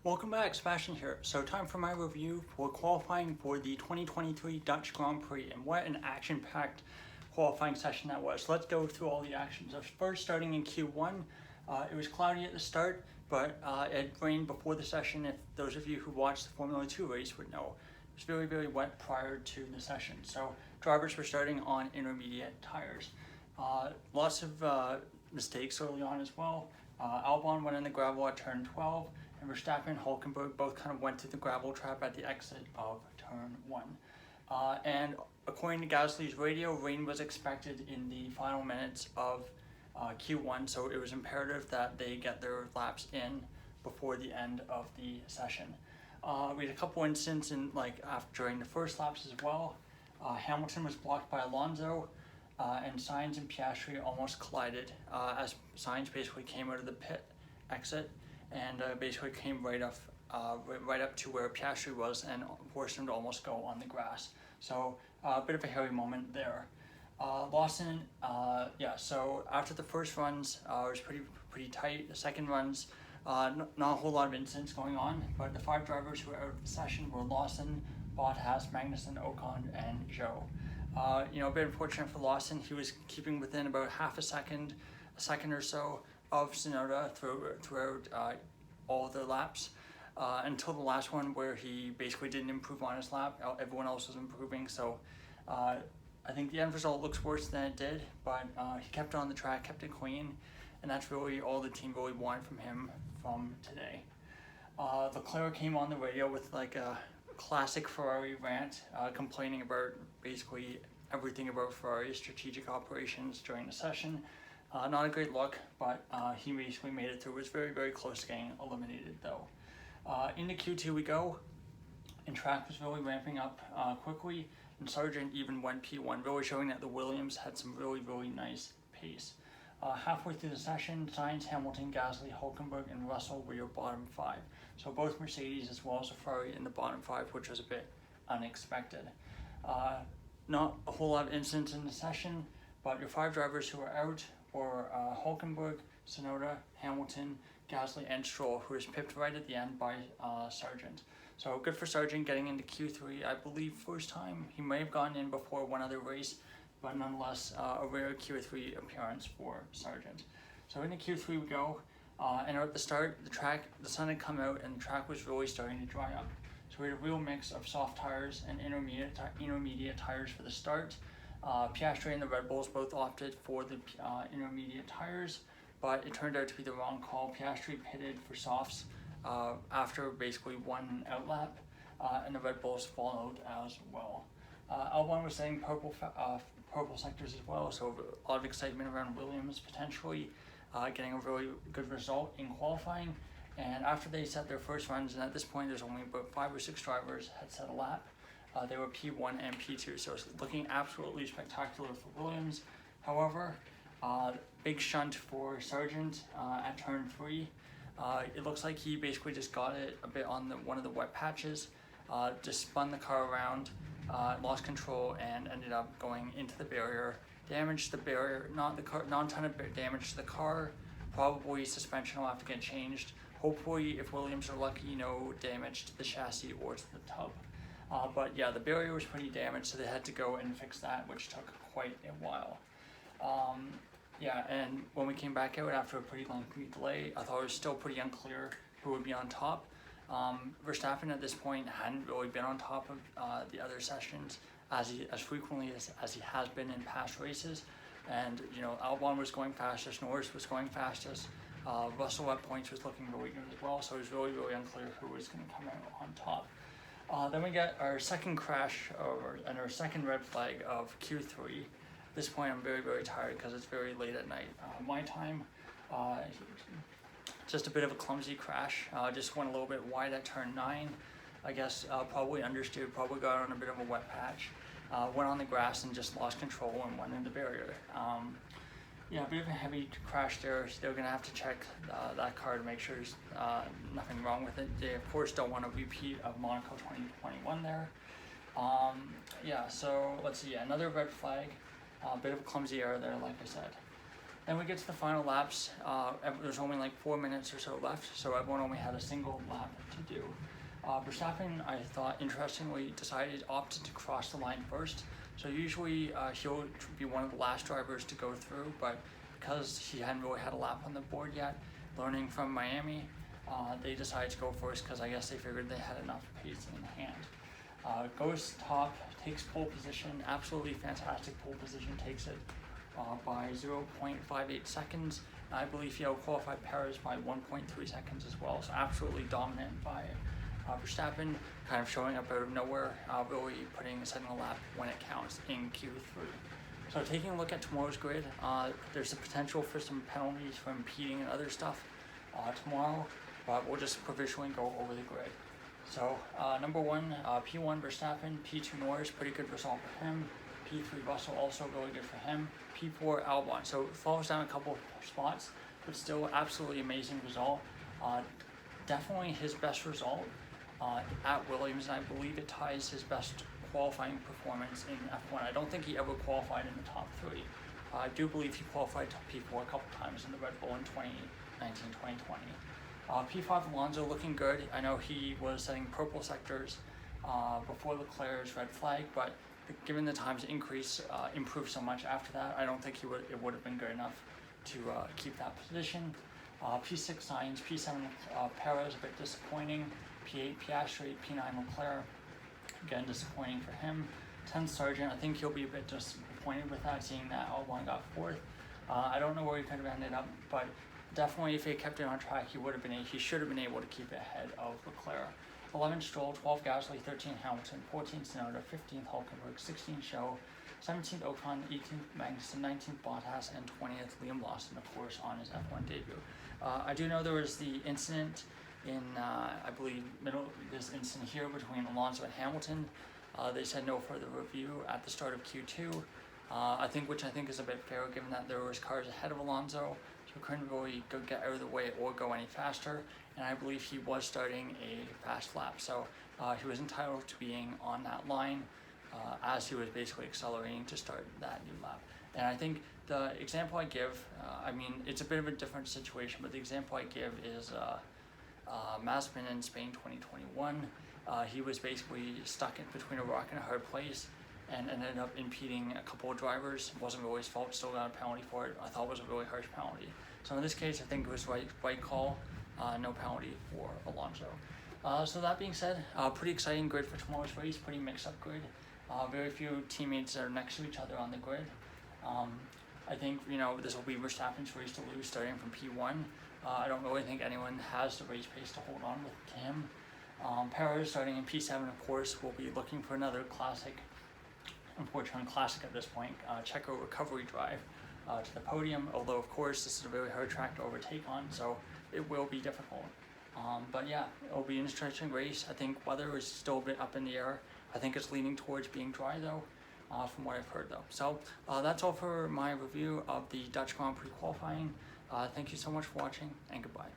Welcome back, Sebastian here. So time for my review for qualifying for the 2023 Dutch Grand Prix, and what an action-packed qualifying session that was. So let's go through all the actions. So first, starting in Q1, it was cloudy at the start, but it rained before the session. If those of you who watched the Formula 2 race would know, it was very, very wet prior to the session. So drivers were starting on intermediate tires. Lots of mistakes early on as well. Albon went in the gravel at turn 12, and Verstappen and Hulkenberg both kind of went through the gravel trap at the exit of turn 1. And according to Gasly's radio, rain was expected in the final minutes of Q1, so it was imperative that they get their laps in before the end of the session. We had a couple incidents during the first laps as well. Hamilton was blocked by Alonso, and Sainz and Piastri almost collided as Sainz basically came out of the pit exit and basically came right up to where Piastri was and forced him to almost go on the grass. So a bit of a hairy moment there. Lawson, so after the first runs, it was pretty tight. The second runs, not a whole lot of incidents going on, but the 5 drivers who were out of the session were Lawson, Bottas, Magnussen, Ocon, and Zhou. A bit unfortunate for Lawson. He was keeping within about half a second or so of Tsunoda throughout all the laps until the last one, where he basically didn't improve on his lap. Everyone else was improving, so I think the end result looks worse than it did, but he kept it on the track, kept it clean, and that's really all the team really wanted from him from today. Leclerc came on the radio with like a classic Ferrari rant, complaining about basically everything about Ferrari's strategic operations during the session. Not a great look, but he basically made it through. It was very, very close to getting eliminated though. Into Q2 we go, and track was really ramping up quickly, and Sargent even went P1, really showing that the Williams had some really, really nice pace. Halfway through the session, Sainz, Hamilton, Gasly, Hulkenberg, and Russell were your bottom 5. So both Mercedes as well as a Ferrari in the bottom 5, which was a bit unexpected. Not a whole lot of incidents in the session, but your 5 drivers who were out were Hulkenberg, Tsunoda, Hamilton, Gasly, and Stroll, who was pipped right at the end by Sargent. So good for Sargent getting into Q3. I believe first time. He may have gone in before one other race, but nonetheless a rare Q3 appearance for Sargent. So into Q3 we go, and at the start, the sun had come out and the track was really starting to dry up. So we had a real mix of soft tires and intermediate tires for the start. Piastri and the Red Bulls both opted for the intermediate tires, but it turned out to be the wrong call. Piastri pitted for softs after basically one outlap, and the Red Bulls followed as well. Albon was setting purple sectors as well, so a lot of excitement around Williams potentially getting a really good result in qualifying. And after they set their first runs, and at this point there's only about 5 or 6 drivers had set a lap, they were P1 and P2, so it's looking absolutely spectacular for Williams. However, big shunt for Sargent at turn 3. It looks like he basically just got it a bit on one of the wet patches, just spun the car around, lost control, and ended up going into the barrier. Damaged the barrier, not a ton of damage to the car. Probably suspension will have to get changed. Hopefully, if Williams are lucky, no damage to the chassis or to the tub. But yeah, the barrier was pretty damaged, so they had to go and fix that, which took quite a while. And when we came back out after a pretty lengthy delay, I thought it was still pretty unclear who would be on top. Verstappen at this point hadn't really been on top of the other sessions as frequently as he has been in past races, and Albon was going fastest, Norris was going fastest, Russell at points was looking really good as well, so it was really, really unclear who was going to come out on top. Then we get our second crash and our second red flag of Q3. At this point I'm very, very tired because it's very late at night. My time, just a bit of a clumsy crash, just went a little bit wide at turn 9. I guess probably understeered, probably got on a bit of a wet patch, went on the grass and just lost control and went into the barrier. A bit of a heavy crash there. They're going to have to check that car to make sure there's nothing wrong with it. They of course don't want a repeat of Monaco 2021 there. So let's see, another red flag, a bit of a clumsy error there, like I said. Then we get to the final laps. There's only like 4 minutes or so left, so everyone only had a single lap to do. Verstappen, I thought, interestingly, opted to cross the line first. So usually he'll be one of the last drivers to go through, but because he hadn't really had a lap on the board yet, learning from Miami, they decided to go first because I guess they figured they had enough pace in hand. Goes top, takes pole position, absolutely fantastic pole position, takes it by 0.58 seconds. I believe he out-qualified Perez by 1.3 seconds as well, so absolutely dominant by Verstappen, kind of showing up out of nowhere, really setting a lap when it counts in Q3. So taking a look at tomorrow's grid, there's the potential for some penalties for impeding and other stuff tomorrow, but we'll just provisionally go over the grid. So number one, P1 Verstappen, P2 Norris, pretty good result for him. P3 Russell, also really good for him. P4 Albon, so it falls down a couple spots, but still absolutely amazing result. Definitely his best result at Williams, and I believe it ties his best qualifying performance in F1. I don't think he ever qualified in the top 3. I do believe he qualified top P4 a couple times in the Red Bull in 2019, 2020. P5 Alonso looking good. I know he was setting purple sectors before Leclerc's red flag, but given the times improved so much after that, I don't think it would have been good enough to keep that position. P6 Sainz, P7 Perez, a bit disappointing. P8 Piastri, P9 Leclerc, again disappointing for him. 10 Sargent, I think he'll be a bit disappointed with that, seeing that Albon got 4th. I don't know where he could have ended up, but definitely if he kept it on track, he should have been able to keep it ahead of Leclerc. 11 Stroll, 12 Gasly, 13 Hamilton, 14 Tsunoda, 15 Hulkenberg, 16 Show, 17th Ocon, 18th Magnussen, 19th Bottas, and 20th Liam Lawson, of course, on his F1 debut. I do know there was the incident in, I believe, this incident here between Alonso and Hamilton. They said no further review at the start of Q2, which I think is a bit fair given that there was cars ahead of Alonso, so couldn't really get out of the way or go any faster, and I believe he was starting a fast lap, so he was entitled to being on that line as he was basically accelerating to start that new lap. And I think the example I give, it's a bit of a different situation, but the example I give is Mazepin in Spain 2021. He was basically stuck in between a rock and a hard place and ended up impeding a couple of drivers. It wasn't really his fault, still got a penalty for it. I thought it was a really harsh penalty. So in this case, I think it was right call, no penalty for Alonso. So that being said, pretty exciting grid for tomorrow's race, pretty mixed up grid. Very few teammates are next to each other on the grid. I think, this will be Verstappen's race to lose starting from P1. I don't really think anyone has the race pace to hold on with him. Perez starting in P7, of course, will be looking for another classic, unfortunately classic at this point, Checo recovery drive to the podium, although of course this is a very hard track to overtake on, so it will be difficult. But yeah, it'll be an interesting race. I think weather is still a bit up in the air. I think it's leaning towards being dry though, from what I've heard though. So that's all for my review of the Dutch Grand Prix qualifying. Thank you so much for watching, and goodbye.